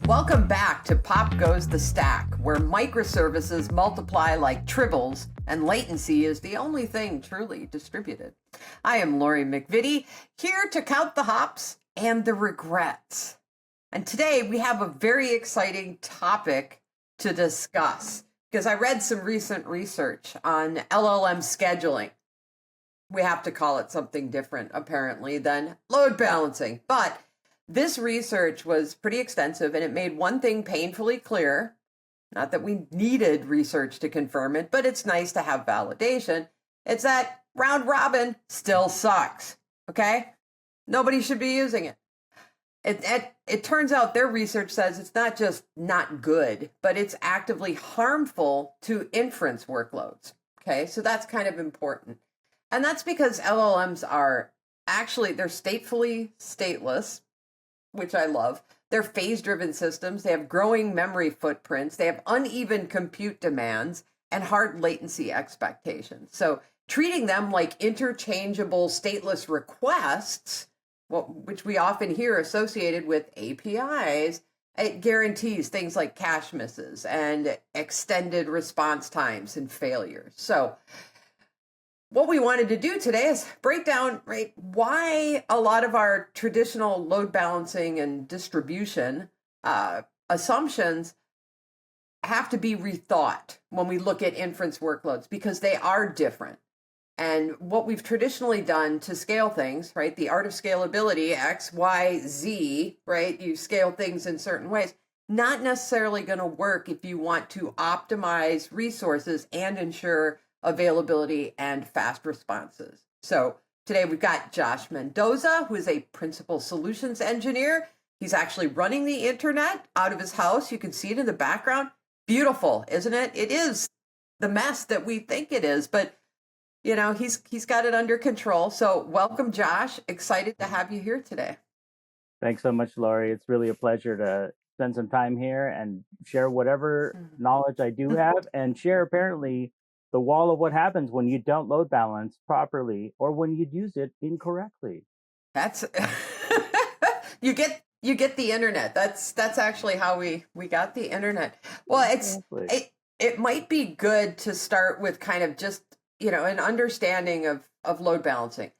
Welcome back to Pop Goes the Stack, where microservices multiply like tribbles and latency is the only thing truly distributed. I am Lori MacVittie, here to count the hops and the regrets. And today we have a very exciting topic to discuss because I read some recent research on LLM scheduling. We have to call it something different, apparently, than load balancing. But this research was pretty extensive, and it made one thing painfully clear. Not that we needed research to confirm it, but it's nice to have validation. It's that round robin still sucks, okay? Nobody should be using it. It turns out their research says it's not just not good, but it's actively harmful to inference workloads, okay? So that's kind of important. And that's because LLMs are actually, they're statefully stateless, which I love. They're phase-driven systems. They have growing memory footprints. They have uneven compute demands and hard latency expectations. So treating them like interchangeable stateless requests, which we often hear associated with APIs, it guarantees things like cache misses and extended response times and failures. So what we wanted to do today is break down why a lot of our traditional load balancing and distribution assumptions have to be rethought when we look at inference workloads, because they are different. And what we've traditionally done to scale things, right? The art of scalability, X, Y, Z, right? You scale things in certain ways, not necessarily going to work if you want to optimize resources and ensure availability and fast responses. So today we've got Josh Mendoza, who is a principal solutions engineer. He's actually running the internet out of his house. You can see it in the background. Beautiful, isn't it? It is the mess that we think it is, but you know, he's got it under control. So welcome, Josh. Excited to have you here today. Thanks so much, Lori. It's really a pleasure to spend some time here and share whatever knowledge I do have and share apparently the wall of what happens when you don't load balance properly or when you use it incorrectly. That's you get the internet. That's actually how we got the internet. Well, it might be good to start with kind of just, you know, an understanding of load balancing.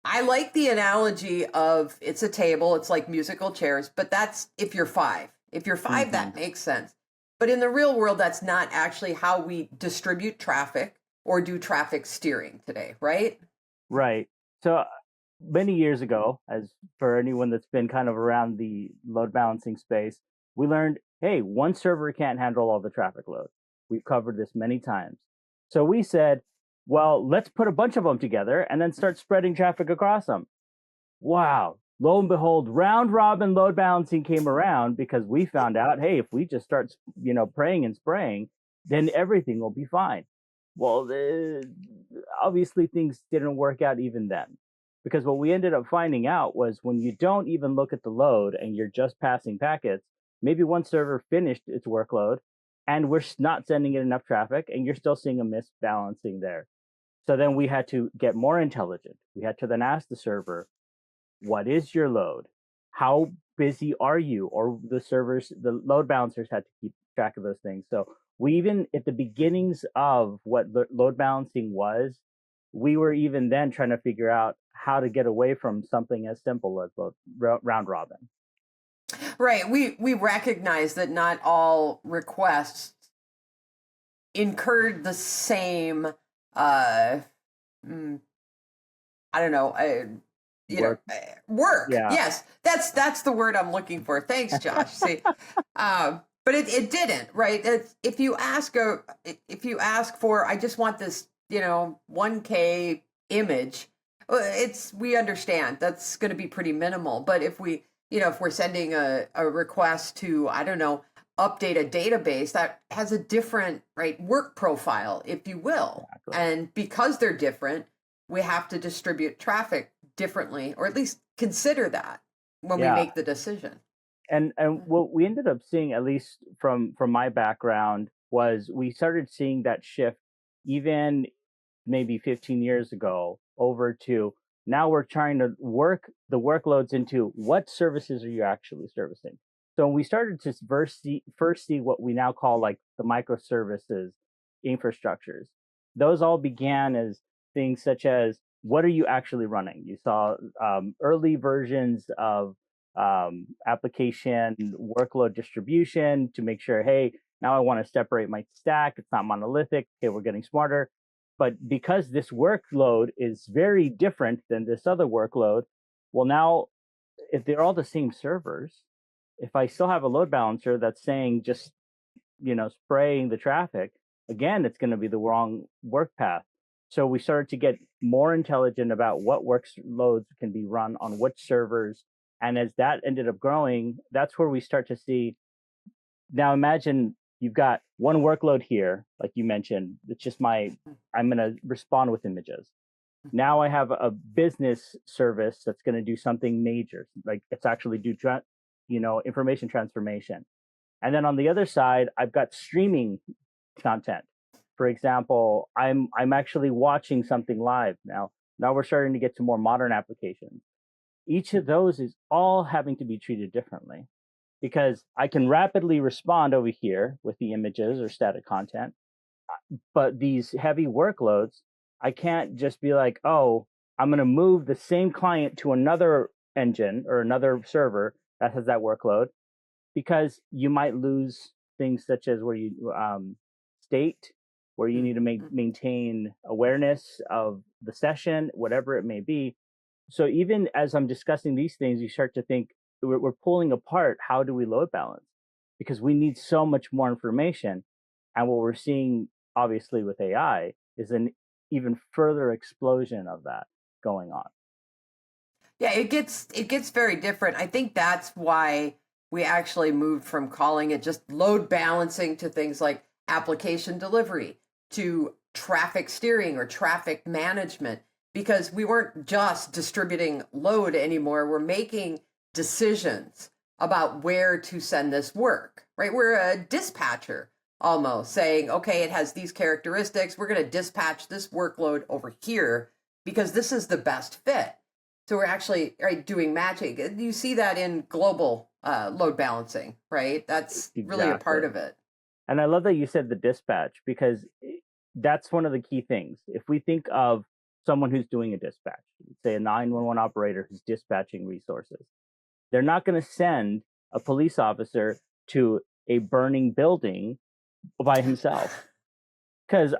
I like the analogy of it's a table, it's like musical chairs, but that's if you're five. If you're five, that makes sense. But in the real world, that's not actually how we distribute traffic or do traffic steering today, right? Right. So many years ago, as for anyone that's been kind of around the load balancing space, we learned, hey, one server can't handle all the traffic load. We've covered this many times. So we said, well, let's put a bunch of them together and then start spreading traffic across them. Wow. Lo and behold, round robin load balancing came around because we found out, hey, if we just start, praying and spraying, then everything will be fine. Well, obviously things didn't work out even then, because what we ended up finding out was when you don't even look at the load and you're just passing packets, maybe one server finished its workload and we're not sending it enough traffic and you're still seeing a misbalancing there. So then we had to get more intelligent. We had to then ask the server, what is your load? How busy are you? Or the load balancers had to keep track of those things. So we even at the beginnings of what load balancing was, we were even then trying to figure out how to get away from something as simple as round robin. Right. We recognize that not all requests incurred the same, work. Yeah. Yes, that's the word I'm looking for. Thanks, Josh. See, but it didn't, right? If you ask for, I just want this, 1K image, we understand that's going to be pretty minimal. But if we're sending a request to, update a database that has a different, work profile, if you will. Exactly. And because they're different, we have to distribute traffic differently, or at least consider that when we make the decision. And what we ended up seeing, at least from my background, was we started seeing that shift even maybe 15 years ago over to now we're trying to work the workloads into what services are you actually servicing. So we started to first see what we now call like the microservices infrastructures. Those all began as things such as, what are you actually running? You saw early versions of application workload distribution to make sure, hey, now I want to separate my stack. It's not monolithic. Okay, we're getting smarter. But because this workload is very different than this other workload, well, now if they're all the same servers, if I still have a load balancer that's saying just, spraying the traffic, again, it's going to be the wrong work path. So we started to get more intelligent about what workloads can be run on which servers. And as that ended up growing, that's where we start to see. Now imagine you've got one workload here, like you mentioned, it's just I'm going to respond with images. Now I have a business service that's going to do something major, like it's actually do information transformation. And then on the other side, I've got streaming content. For example, I'm actually watching something live now. Now we're starting to get to more modern applications. Each of those is all having to be treated differently, because I can rapidly respond over here with the images or static content, but these heavy workloads, I can't just be like, oh, I'm going to move the same client to another engine or another server that has that workload, because you might lose things such as where you state, where you need to maintain awareness of the session, whatever it may be. So even as I'm discussing these things, you start to think we're pulling apart, how do we load balance? Because we need so much more information. And what we're seeing, obviously, with AI is an even further explosion of that going on. Yeah, it gets very different. I think that's why we actually moved from calling it just load balancing to things like application delivery, to traffic steering or traffic management, because we weren't just distributing load anymore. We're making decisions about where to send this work, right? We're a dispatcher almost saying, okay, it has these characteristics. We're going to dispatch this workload over here because this is the best fit. So we're actually doing matching. You see that in global load balancing, right? That's really a part of it. And I love that you said the dispatch, because that's one of the key things. If we think of someone who's doing a dispatch, say a 911 operator who's dispatching resources, they're not going to send a police officer to a burning building by himself. Because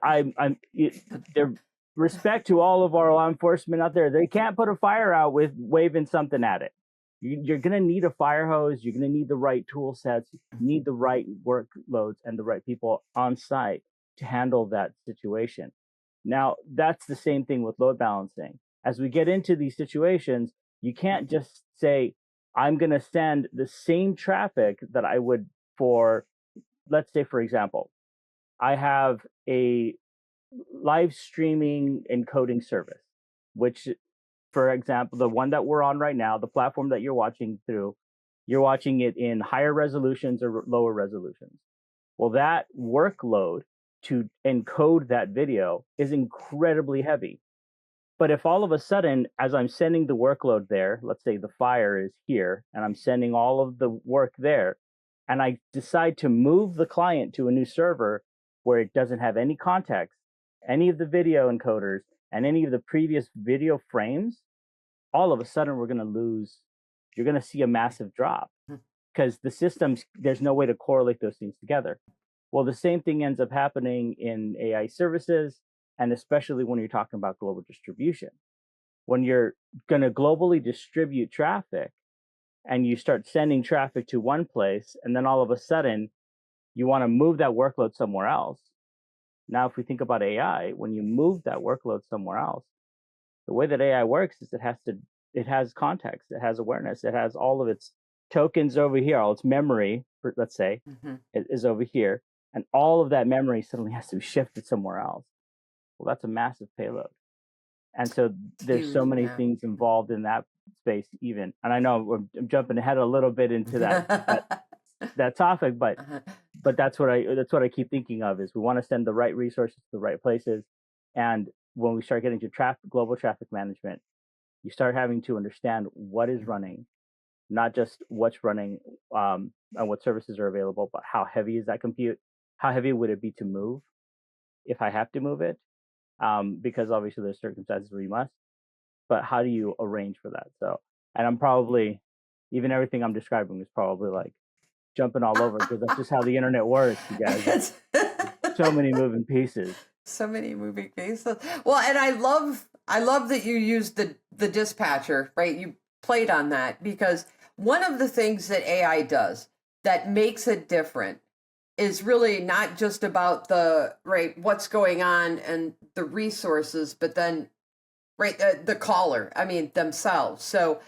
their respect to all of our law enforcement out there, they can't put a fire out with waving something at it. You're going to need a fire hose. You're going to need the right tool sets. You need the right workloads and the right people on site to handle that situation. Now, that's the same thing with load balancing. As we get into these situations, you can't just say, I'm going to send the same traffic that I would for, let's say, for example, I have a live streaming encoding service, which, for example, the one that we're on right now, the platform that you're watching through, you're watching it in higher resolutions or lower resolutions. Well, that workload to encode that video is incredibly heavy. But if all of a sudden, as I'm sending the workload there, let's say the fire is here, and I'm sending all of the work there, and I decide to move the client to a new server where it doesn't have any context, any of the video encoders, and any of the previous video frames, all of a sudden you're going to see a massive drop, because the systems, there's no way to correlate those things together. Well, the same thing ends up happening in AI services, and especially when you're talking about global distribution. When you're going to globally distribute traffic and you start sending traffic to one place, and then all of a sudden you want to move that workload somewhere else. Now, if we think about AI, when you move that workload somewhere else, the way that AI works is it has context, it has awareness, it has all of its tokens over here, all its memory, let's say, is over here, and all of that memory suddenly has to be shifted somewhere else. Well, that's a massive payload. And so there's so many things involved in that space even. And I know I'm jumping ahead a little bit into that topic, but that's what I keep thinking of, is we want to send the right resources to the right places. And when we start getting to global traffic management, you start having to understand what is running, not just what's running and what services are available, but how heavy is that compute? How heavy would it be to move if I have to move it? Because obviously there's circumstances where you must, but how do you arrange for that? So, and I'm probably, even everything I'm describing is probably like jumping all over because that's just how the internet works, you guys. So many moving pieces. So many moving pieces. Well, and I love that you used the dispatcher, right? You played on that because one of the things that AI does that makes it different is really not just about the right what's going on and the resources, but then right the caller, I mean themselves. So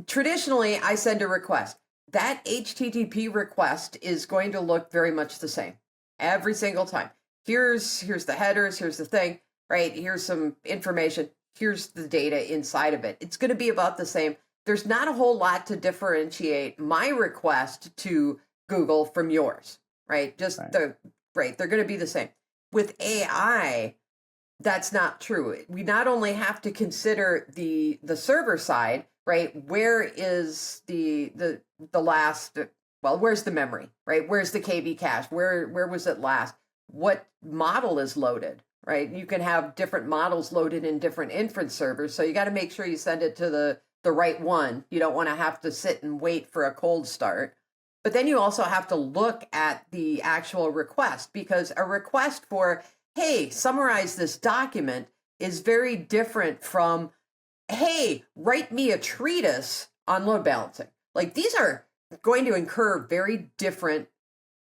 traditionally I send a request. That HTTP request is going to look very much the same every single time. Here's the headers, here's the thing, right? Here's some information, here's the data inside of it. It's going to be about the same. There's not a whole lot to differentiate my request to Google from yours, right? Just right. They're going to be the same. With AI, that's not true. We not only have to consider the server side, right? Where is the last, well, where's the memory, right? Where's the KV cache? Where was it last? What model is loaded, right? You can have different models loaded in different inference servers. So you got to make sure you send it to the right one. You don't want to have to sit and wait for a cold start. But then you also have to look at the actual request, because a request for, hey, summarize this document is very different from, hey, write me a treatise on load balancing. Like, these are going to incur very different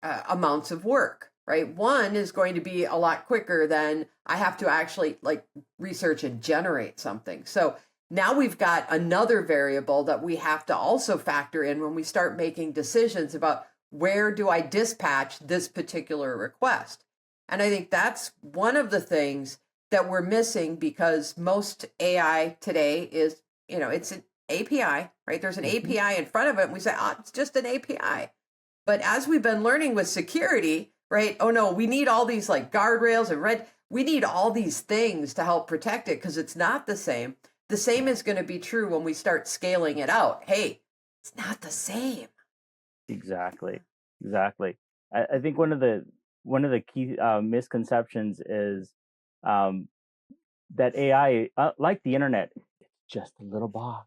amounts of work, right? One is going to be a lot quicker than I have to actually like research and generate something. So now we've got another variable that we have to also factor in when we start making decisions about where do I dispatch this particular request. And I think that's one of the things that we're missing, because most AI today is, it's an API, right? There's an API in front of it. And we say, it's just an API. But as we've been learning with security, right? Oh no, we need all these like guardrails and we need all these things to help protect it, because it's not the same. The same is going to be true when we start scaling it out. Hey, it's not the same. Exactly. I think one of the key misconceptions is that AI, like the internet, it's just a little box.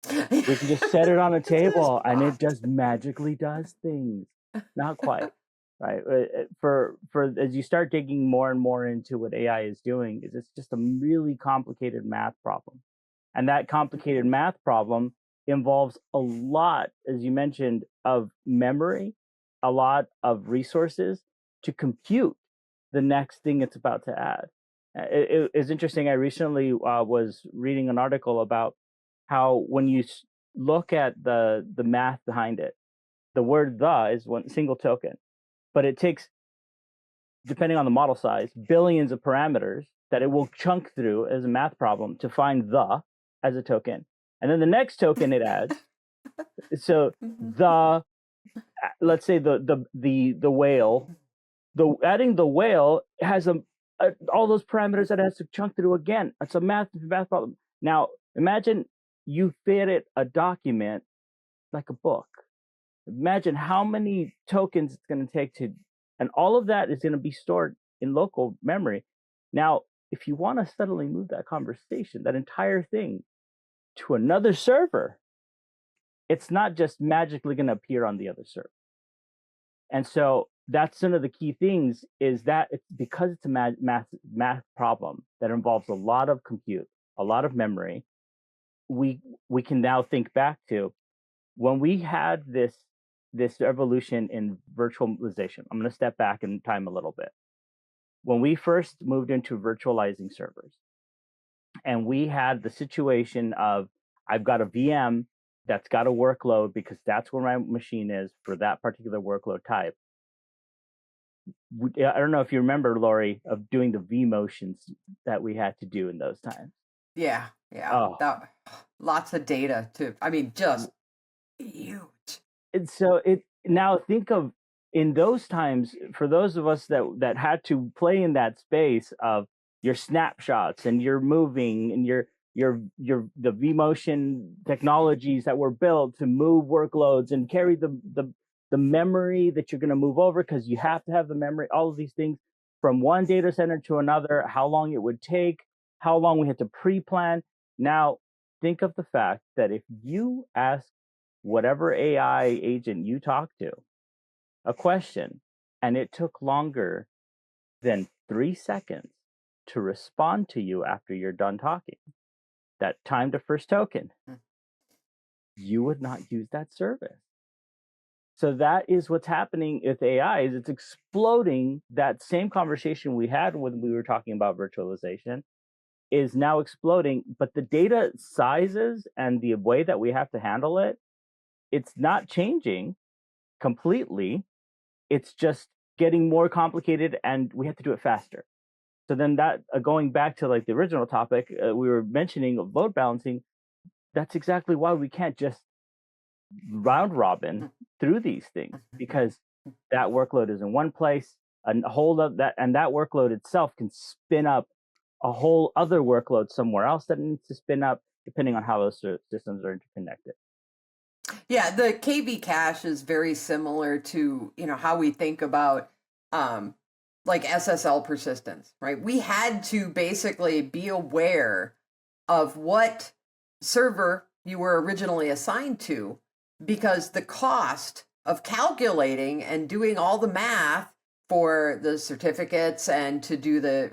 We can just set it on a table and it just magically does things. Not quite, right? For as you start digging more and more into what AI is doing, is it's just a really complicated math problem. And that complicated math problem involves a lot, as you mentioned, of memory, a lot of resources to compute the next thing it's about to add. It's interesting. I recently was reading an article about how when you look at the math behind it, the word "the" is one single token, but it takes, depending on the model size, billions of parameters that it will chunk through as a math problem to find "the" as a token. And then the next token it adds. So let's say the whale, adding the whale has all those parameters that it has to chunk through again. It's a math problem. Now imagine you fit it a document like a book. Imagine how many tokens it's going to take and all of that is going to be stored in local memory. Now, if you want to suddenly move that conversation, that entire thing, to another server, it's not just magically going to appear on the other server. And so that's one of the key things, is that it's because it's a math problem that involves a lot of compute, a lot of memory. We can now think back to when we had this evolution in virtualization. I'm going to step back in time a little bit. When we first moved into virtualizing servers, and we had the situation of, I've got a VM that's got a workload because that's where my machine is for that particular workload type. I don't know if you remember, Lori, of doing the VMotions that we had to do in those times. Yeah. Oh. Lots of data too. I mean, just huge. And so now think of, in those times, for those of us that had to play in that space of your snapshots and you're moving and the VMotion technologies that were built to move workloads and carry the memory that you're going to move over, because you have to have the memory, all of these things from one data center to another, how long it would take, how long we had to pre-plan. Now, think of the fact that if you ask whatever AI agent you talk to a question and it took longer than 3 seconds to respond to you after you're done talking, that time to first token, you would not use that service. So that is what's happening with AI, is it's exploding. That same conversation we had when we were talking about virtualization is now exploding, but the data sizes and the way that we have to handle it, it's not changing completely. It's just getting more complicated and we have to do it faster. So then that, going back to like the original topic, we were mentioning of load balancing, that's exactly why we can't just round robin through these things, because that workload is in one place, and a whole of that, and that workload itself can spin up a whole other workload somewhere else that it needs to spin up, depending on how those systems are interconnected. Yeah, the KV cache is very similar to, how we think about like SSL persistence, right? We had to basically be aware of what server you were originally assigned to, because the cost of calculating and doing all the math for the certificates and to do the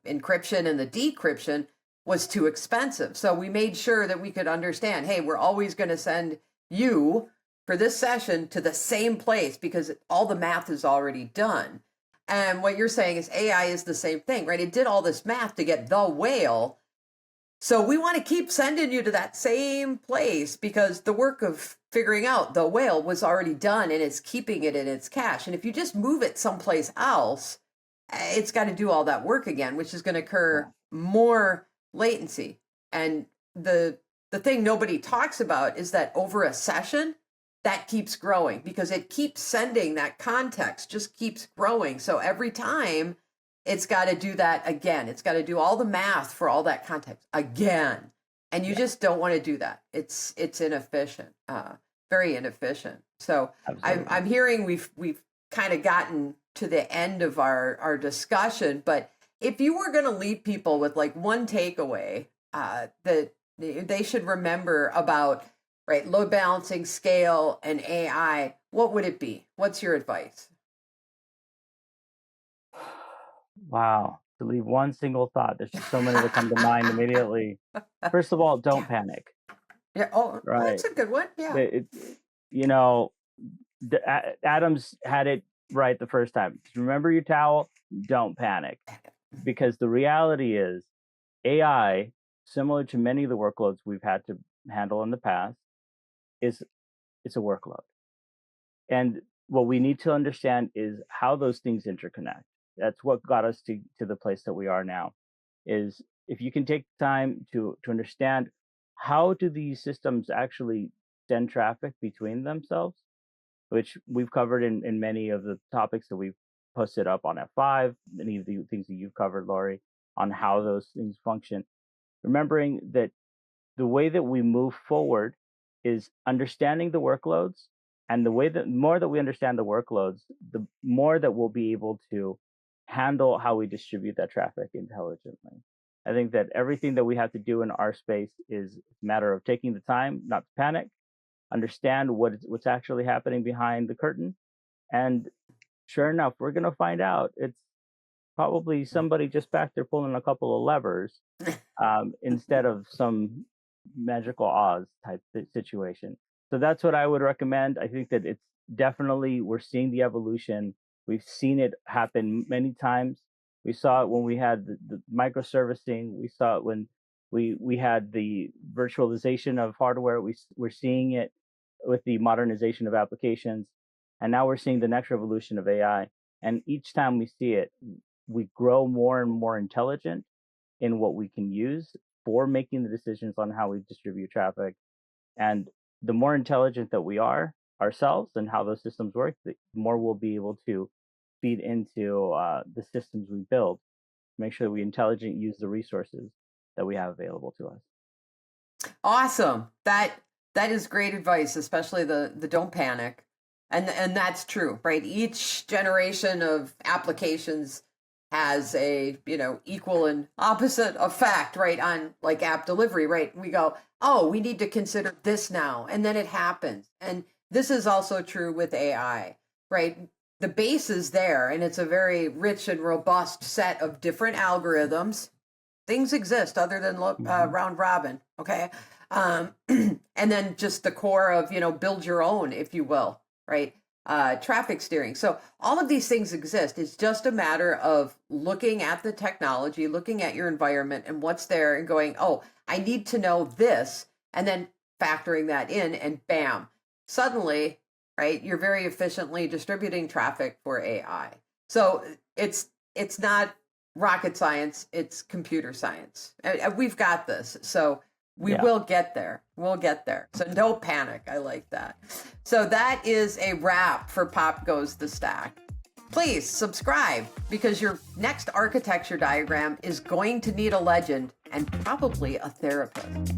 encryption and the decryption was too expensive. So we made sure that we could understand, hey, we're always going to send you for this session to the same place because all the math is already done. And what you're saying is AI is the same thing, right? It did all this math to get the whale. So we want to keep sending you to that same place because the work of figuring out the whale was already done and it's keeping it in its cache. And if you just move it someplace else, it's got to do all that work again, which is going to incur more latency. And the thing nobody talks about is that over a session, that keeps growing because it keeps sending that context, just keeps growing. So every time it's got to do that again. It's got to do all the math for all that context again. And you just don't want to do that. It's inefficient, very inefficient. So I'm hearing we've kind of gotten to the end of our discussion, but if you were going to leave people with like one takeaway that they should remember about, right, load balancing, scale, and AI, what would it be? What's your advice? Wow. To leave one single thought, there's just so many that come to mind immediately. First of all, don't panic. Yeah. Oh, right. That's a good one. Yeah. Adams had it right the first time. Remember your towel. Don't panic, because the reality is AI, similar to many of the workloads we've had to handle in the past, it's a workload. And what we need to understand is how those things interconnect. That's what got us to the place that we are now, is if you can take time to understand how do these systems actually send traffic between themselves, which we've covered in many of the topics that we've posted up on F5, many of the things that you've covered, Lori, on how those things function. Remembering that the way that we move forward is understanding the workloads, and the more that we understand the workloads, the more that we'll be able to handle how we distribute that traffic intelligently. I think that everything that we have to do in our space is a matter of taking the time, not to panic, understand what's actually happening behind the curtain, and sure enough, we're going to find out it's probably somebody just back there pulling a couple of levers instead of some magical Oz type situation. So that's what I would recommend. I think that it's definitely, we're seeing the evolution. We've seen it happen many times. We saw it when we had the microservicing. We saw it when we had the virtualization of hardware. We're seeing it with the modernization of applications. And now we're seeing the next revolution of AI. And each time we see it, we grow more and more intelligent in what we can use for making the decisions on how we distribute traffic. And the more intelligent that we are ourselves and how those systems work, the more we'll be able to feed into the systems we build, make sure that we intelligently use the resources that we have available to us. Awesome. That is great advice, especially the don't panic. And that's true, right? Each generation of applications has a, equal and opposite effect, right? On like app delivery, right? We go, oh, we need to consider this now. And then it happens. And this is also true with AI, right? The base is there and it's a very rich and robust set of different algorithms. Things exist other than round robin. Okay. And then just the core of, build your own, if you will, right? Traffic steering. So all of these things exist. It's just a matter of looking at the technology, looking at your environment and what's there and going, oh, I need to know this, and then factoring that in and bam, suddenly, right, you're very efficiently distributing traffic for AI. So it's not rocket science, it's computer science. And we've got this. So we will get there. We'll get there. So no panic. I like that. So that is a wrap for Pop Goes the Stack. Please subscribe because your next architecture diagram is going to need a legend and probably a therapist.